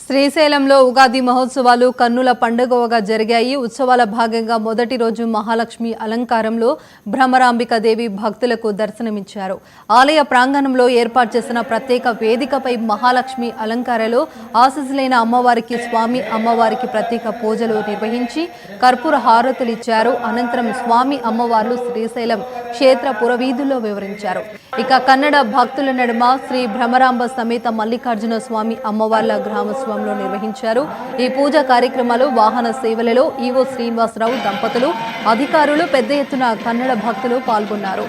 శ్రీశైలంలో ఉగాది మహోత్సవాలు కన్నుల పండుగగా జరిగాయి. ఉత్సవాల భాగంగా మొదటి రోజు మహాలక్ష్మి అలంకారంలో భ్రమరాంబిక దేవి భక్తులకు దర్శనమిచ్చారు. ఆలయ ప్రాంగణంలో ఏర్పాటు చేసిన ప్రత్యేక వేదికపై మహాలక్ష్మి అలంకారంలో ఆశీస్సులైన అమ్మవారికి స్వామి అమ్మవారికి ప్రత్యేక పూజలు నిర్వహించి కర్పూర హారతులిచ్చారు. అనంతరం స్వామి అమ్మవార్లు శ్రీశైలం క్షేత్ర పురవీధుల్లో వివరించారు. ఇక కన్నడ భక్తుల నడుమ శ్రీ భ్రమరాంబ సమేత మల్లికార్జున స్వామి అమ్మవార్ల గ్రామోత్సవం నిర్వహించారు. ఈ పూజా కార్యక్రమాలు వాహన సేవలలో ఈవో శ్రీనివాసరావు దంపతులు అధికారులు పెద్ద ఎత్తున కన్నడ భక్తులు పాల్గొన్నారు.